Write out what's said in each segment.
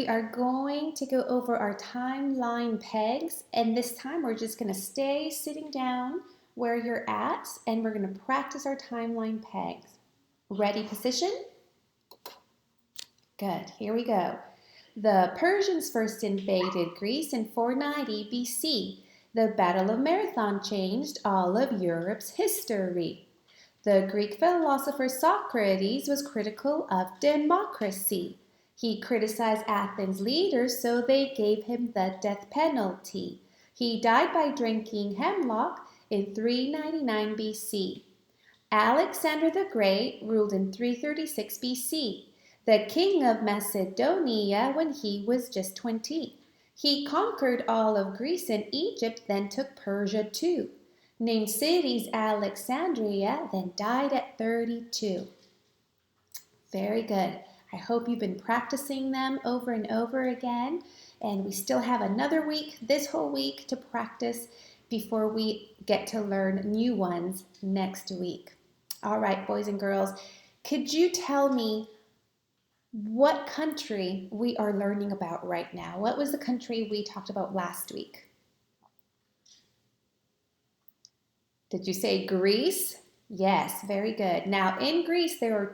We are going to go over our timeline pegs, and this time we're just going to stay sitting down where you're at, and we're going to practice our timeline pegs. Ready, position? Good, here we go. The Persians first invaded Greece in 490 BC. The Battle of Marathon changed all of Europe's history. The Greek philosopher Socrates was critical of democracy. He criticized Athens' leaders, so they gave him the death penalty. He died by drinking hemlock in 399 BC. Alexander the Great ruled in 336 BC, the king of Macedonia when he was just 20. He conquered all of Greece and Egypt, then took Persia too. Named cities Alexandria, then died at 32. Very good. I hope you've been practicing them over and over again, and we still have another week, this whole week, to practice before we get to learn new ones next week. All right, boys and girls, could you tell me what country we are learning about right now? What was the country we talked about last week? Did you say Greece? Yes, very good. Now, in Greece, there are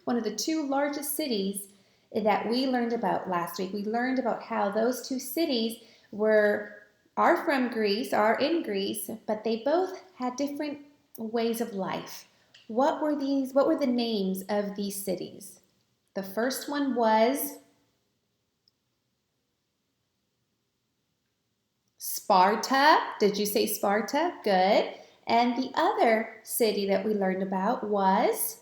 one of the two largest cities that we learned about last week. We learned about how those two cities are from Greece, are in Greece, but they both had different ways of life. What were the names of these cities? The first one was Sparta. Did you say Sparta? Good. And the other city that we learned about was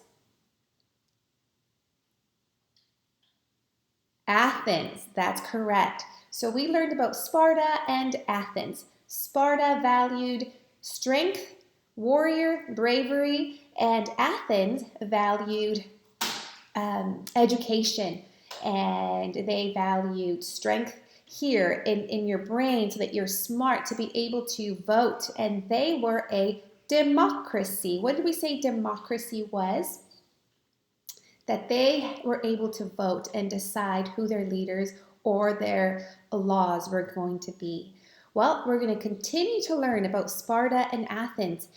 Athens. That's correct. So we learned about Sparta and Athens. Sparta valued strength, warrior, bravery, and Athens valued education, and they valued strength here in your brain so that you're smart to be able to vote, and they were a democracy. What did we say democracy was? That they were able to vote and decide who their leaders or their laws were going to be. Well, we're going to continue to learn about Sparta and Athens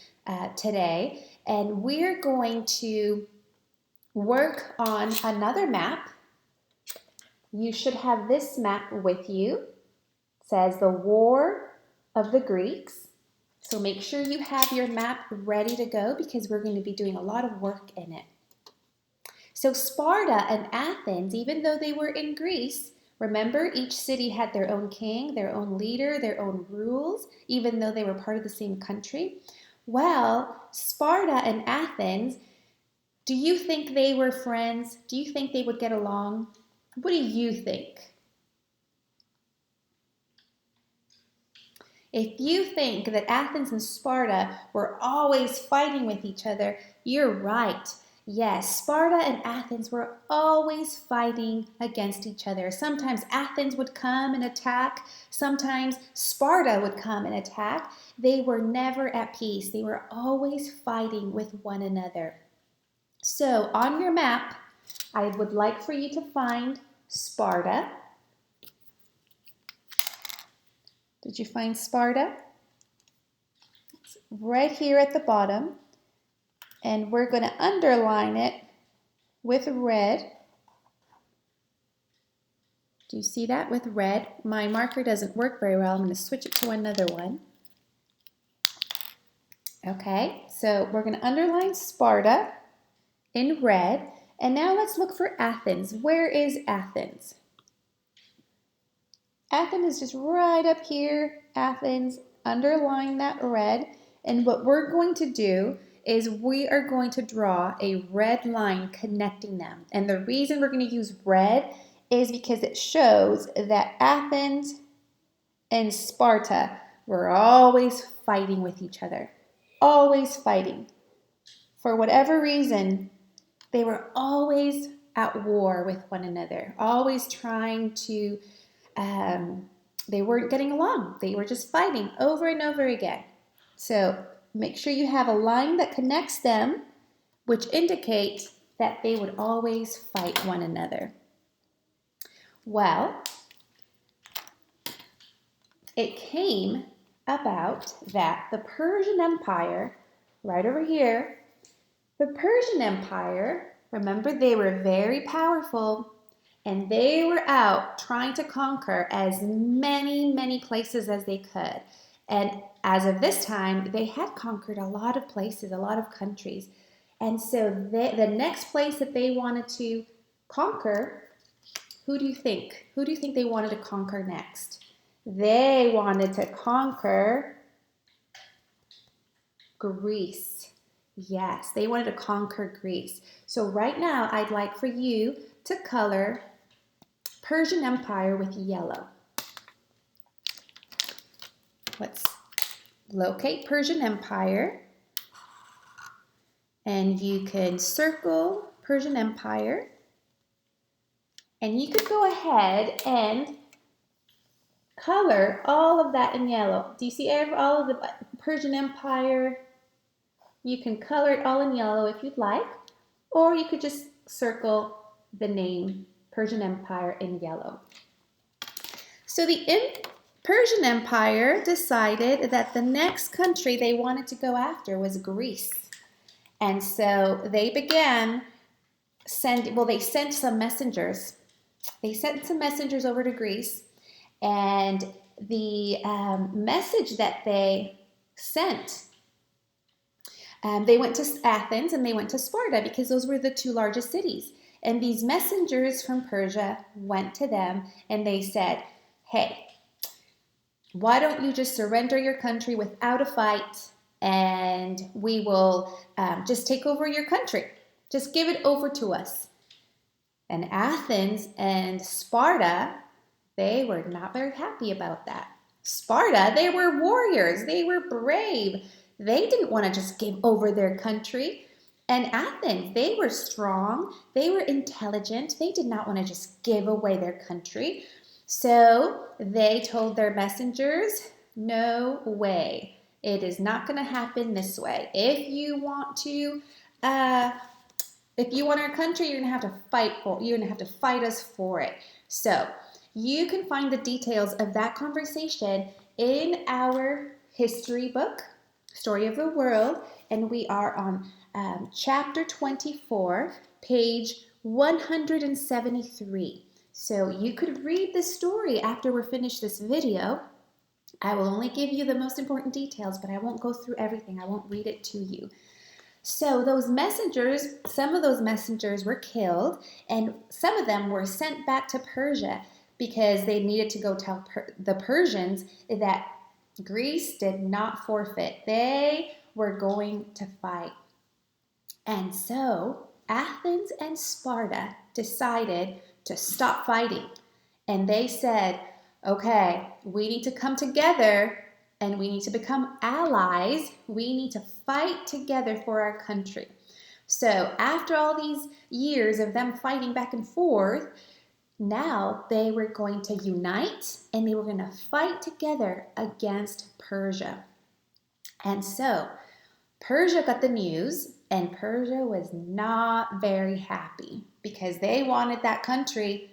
today, and we're going to work on another map. You should have this map with you. It says the War of the Greeks. So make sure you have your map ready to go because we're going to be doing a lot of work in it. So Sparta and Athens, even though they were in Greece, remember each city had their own king, their own leader, their own rules, even though they were part of the same country. Well, Sparta and Athens, do you think they were friends? Do you think they would get along? What do you think? If you think that Athens and Sparta were always fighting with each other, you're right. Yes, Sparta and Athens were always fighting against each other. Sometimes Athens would come and attack. Sometimes Sparta would come and attack. They were never at peace. They were always fighting with one another. So on your map, I would like for you to find Sparta. Did you find Sparta? It's right here at the bottom. And we're going to underline it with red. Do you see that with red? My marker doesn't work very well. I'm going to switch it to another one. Okay, so we're going to underline Sparta in red. And now let's look for Athens. Where is Athens? Athens is just right up here. Athens, underline that red. And what we're going to do is we are going to draw a red line connecting them. And the reason we're going to use red is because it shows that Athens and Sparta were always fighting with each other. Always fighting. For whatever reason, they were always at war with one another, always trying to, they weren't getting along. They were just fighting over and over again. So make sure you have a line that connects them, which indicates that they would always fight one another. Well, it came about that the Persian Empire, right over here, the Persian Empire, remember they were very powerful and they were out trying to conquer as many places as they could. And as of this time, they had conquered a lot of places, a lot of countries. And so the next place that they wanted to conquer, who do you think? Who do you think they wanted to conquer next? They wanted to conquer Greece. Yes, they wanted to conquer Greece. So right now, I'd like for you to color Persian Empire with yellow. Let's locate Persian Empire. And you can circle Persian Empire. And you could go ahead and color all of that in yellow. Do you see all of the Persian Empire? You can color it all in yellow if you'd like, or you could just circle the name Persian Empire in yellow. So the Persian Empire decided that the next country they wanted to go after was Greece. And so they began they sent some messengers. They sent some messengers over to Greece, and the message that they sent, they went to Athens and they went to Sparta because those were the two largest cities. And these messengers from Persia went to them and they said, hey, why don't you just surrender your country without a fight and we will just take over your country. Just give it over to us. And Athens and Sparta, they were not very happy about that. Sparta, they were warriors. They were brave. They didn't want to just give over their country. And Athens, they were strong. They were intelligent. They did not want to just give away their country. So they told their messengers, no way. It is not going to happen this way. If you want our country, you're going to have to fight for it. You're going to have to fight us for it. So you can find the details of that conversation in our history book, Story of the World, and we are on chapter 24, page 173. So you could read the story after we're finished this video. I will only give you the most important details, but I won't go through everything. I won't read it to you. So those messengers, some of those messengers were killed, and some of them were sent back to Persia because they needed to go tell the Persians that Greece did not forfeit. They were going to fight. And so Athens and Sparta decided to stop fighting. And they said, okay, we need to come together and we need to become allies. We need to fight together for our country. So after all these years of them fighting back and forth, now they were going to unite and they were going to fight together against Persia. And so Persia got the news, and Persia was not very happy because they wanted that country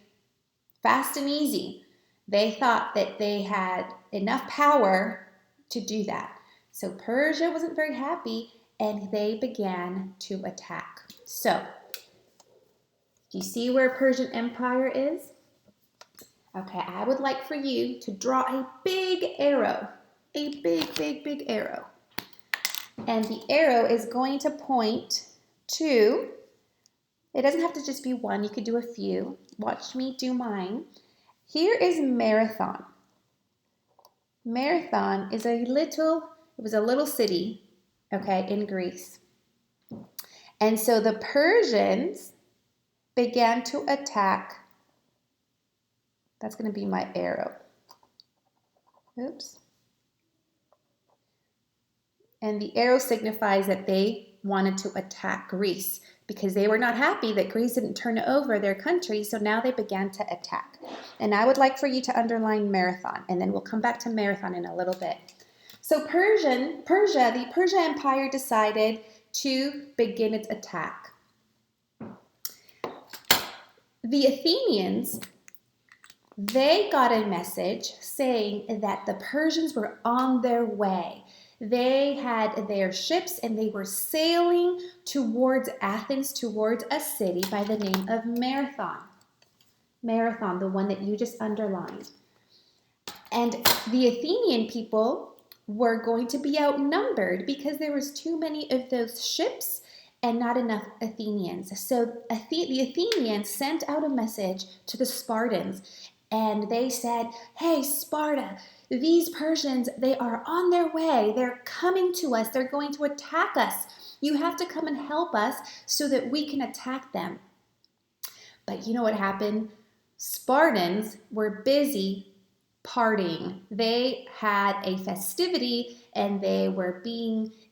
fast and easy. They thought that they had enough power to do that. So Persia wasn't very happy, and they began to attack. So, do you see where Persian Empire is? Okay, I would like for you to draw a big arrow. A big arrow. And the arrow is going to point to, it doesn't have to just be one, you could do a few. Watch me do mine. Here is Marathon. Marathon is it was a little city, okay, in Greece. And so the Persians began to attack. That's going to be my arrow. Oops. And the arrow signifies that they wanted to attack Greece because they were not happy that Greece didn't turn over their country, so now they began to attack. And I would like for you to underline Marathon, and then we'll come back to Marathon in a little bit. So the Persia Empire decided to begin its attack. The Athenians, They got a message saying that the Persians were on their way. They had their ships and they were sailing towards Athens, towards a city by the name of Marathon. Marathon, the one that you just underlined. And the Athenian people were going to be outnumbered because there was too many of those ships and not enough Athenians. So the Athenians sent out a message to the Spartans, and they said, hey, Sparta, these Persians, they are on their way. They're coming to us. They're going to attack us. You have to come and help us so that we can attack them. But you know what happened? Spartans were busy partying. They had a festivity and they were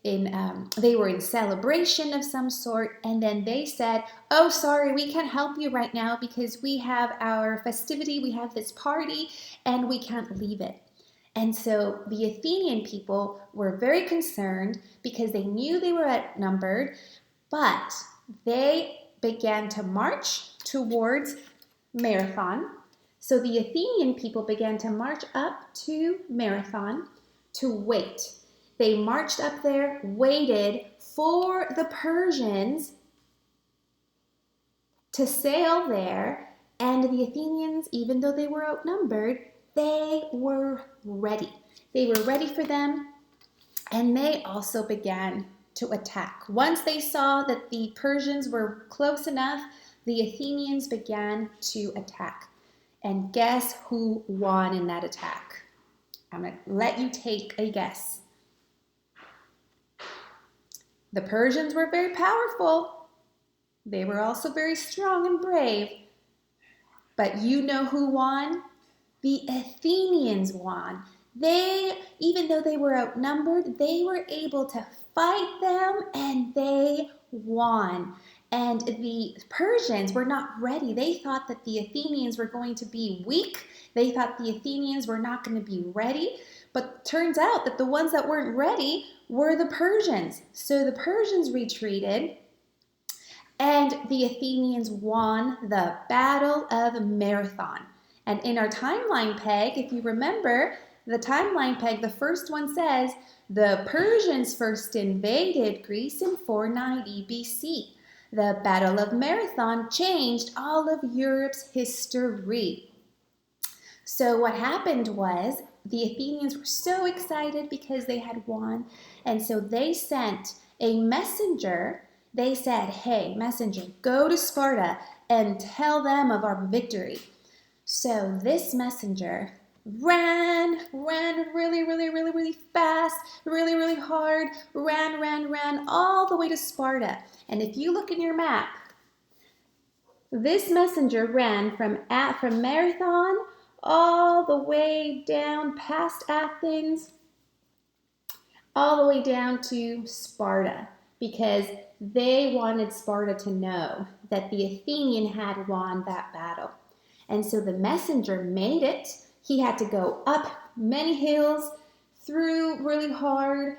in celebration of some sort, and then they said, oh, sorry, we can't help you right now because we have our festivity, we have this party, and we can't leave it. And so the Athenian people were very concerned because they knew they were outnumbered, but they began to march towards Marathon. So the Athenian people began to march up to Marathon to wait. They marched up there, waited for the Persians to sail there, and the Athenians, even though they were outnumbered, they were ready. They were ready for them, and they also began to attack. Once they saw that the Persians were close enough, the Athenians began to attack. And guess who won in that attack? I'm going to let you take a guess. The Persians were very powerful. They were also very strong and brave. But you know who won? The Athenians won. Even though they were outnumbered, they were able to fight them and they won. And the Persians were not ready. They thought that the Athenians were going to be weak. They thought the Athenians were not going to be ready. But turns out that the ones that weren't ready were the Persians. So the Persians retreated, and the Athenians won the Battle of Marathon. And in our timeline peg, if you remember, the timeline peg, the first one says, the Persians first invaded Greece in 490 BC. The Battle of Marathon changed all of Europe's history. So what happened was the Athenians were so excited because they had won, and so they sent a messenger. They said, hey, messenger, go to Sparta and tell them of our victory. So this messenger ran really fast, really hard, ran all the way to Sparta. And if you look in your map, this messenger ran from Marathon all the way down past Athens, all the way down to Sparta, because they wanted Sparta to know that the Athenian had won that battle. And so the messenger made it. He had to go up many hills, through really hard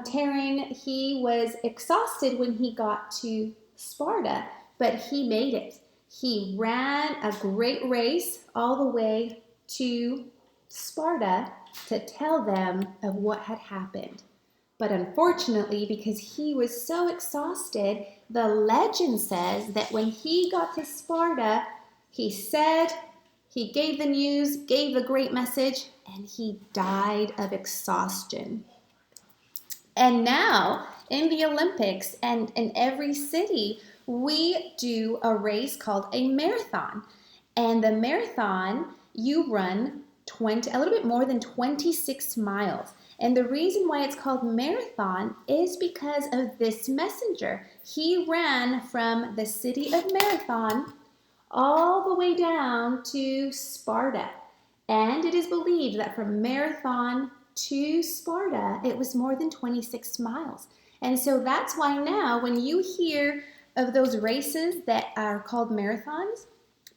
terrain. He was exhausted when he got to Sparta, but he made it. He ran a great race all the way to Sparta to tell them of what had happened. But unfortunately, because he was so exhausted, the legend says that when he got to Sparta, he gave the news, gave a great message, and he died of exhaustion. And now, in the Olympics and in every city, we do a race called a marathon. And the marathon, you run a little bit more than 26 miles. And the reason why it's called marathon is because of this messenger. He ran from the city of Marathon all the way down to Sparta. And it is believed that from Marathon to Sparta, it was more than 26 miles. And so that's why now when you hear of those races that are called marathons,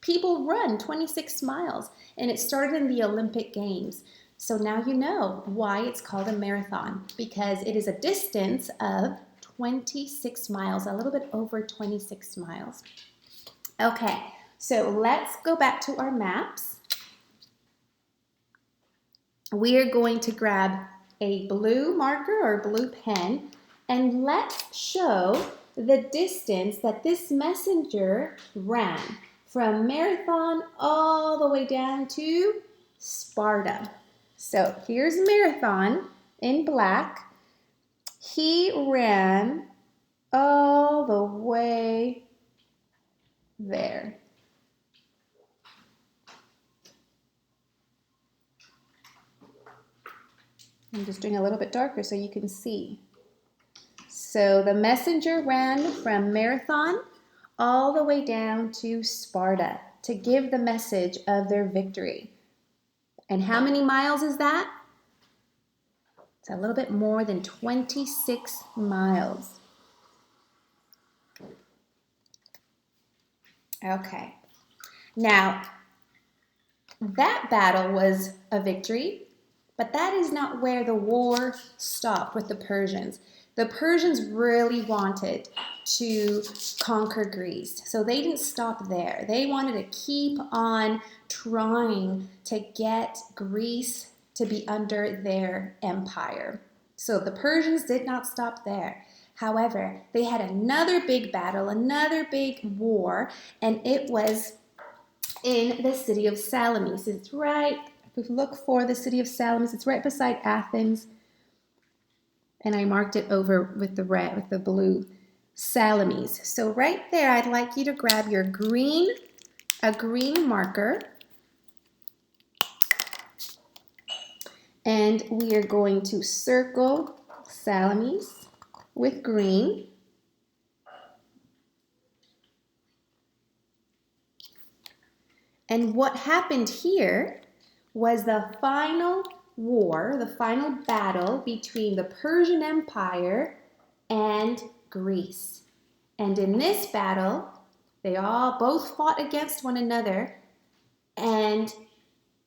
people run 26 miles. And it started in the Olympic Games. So now you know why it's called a marathon, because it is a distance of 26 miles, a little bit over 26 miles. Okay, so let's go back to our maps. we are going to grab a blue marker or blue pen and let's show the distance that this messenger ran from Marathon all the way down to Sparta. So here's Marathon in black. He ran all the way there. I'm just doing a little bit darker so you can see. So the messenger ran from Marathon all the way down to Sparta to give the message of their victory. And how many miles is that? It's a little bit more than 26 miles. Okay. Now, that battle was a victory, but that is not where the war stopped with the Persians. The Persians really wanted to conquer Greece, so they didn't stop there. They wanted to keep on trying to get Greece to be under their empire. So the Persians did not stop there. However, they had another big battle, another big war, and it was in the city of Salamis. It's right, if we look for the city of Salamis, it's right beside Athens. And I marked it over with the red, with the blue, Salamis. So right there, I'd like you to grab your green, a green marker. And we are going to circle Salamis with green. And what happened here was the final war, the final battle between the Persian Empire and Greece. And in this battle, they all both fought against one another. And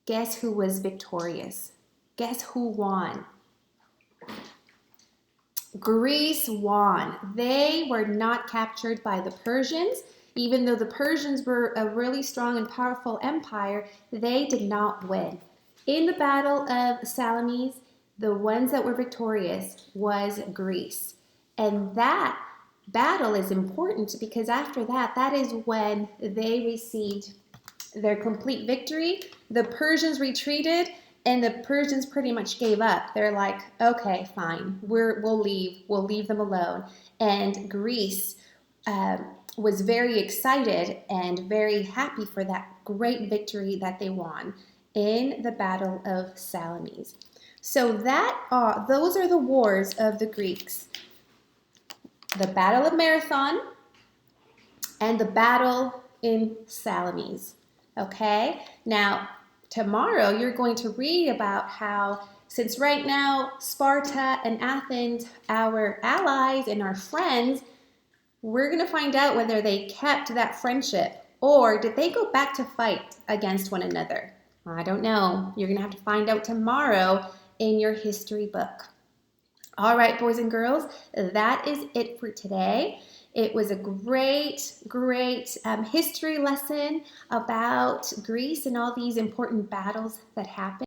guess who was victorious? Guess who won? Greece won. They were not captured by the Persians. Even though the Persians were a really strong and powerful empire, they did not win. In the Battle of Salamis, the ones that were victorious was Greece. And that battle is important because after that, that is when they received their complete victory. The Persians retreated and the Persians pretty much gave up. They're like, okay, fine, we'll leave them alone. And Greece was very excited and very happy for that great victory that they won in the Battle of Salamis. So those are the wars of the Greeks. The Battle of Marathon and the battle in Salamis. Okay? Now, tomorrow you're going to read about how, since right now Sparta and Athens, our allies and our friends, we're going to find out whether they kept that friendship or did they go back to fight against one another. I don't know. You're going to have to find out tomorrow in your history book. All right, boys and girls, that is it for today. It was a great history lesson about Greece and all these important battles that happened.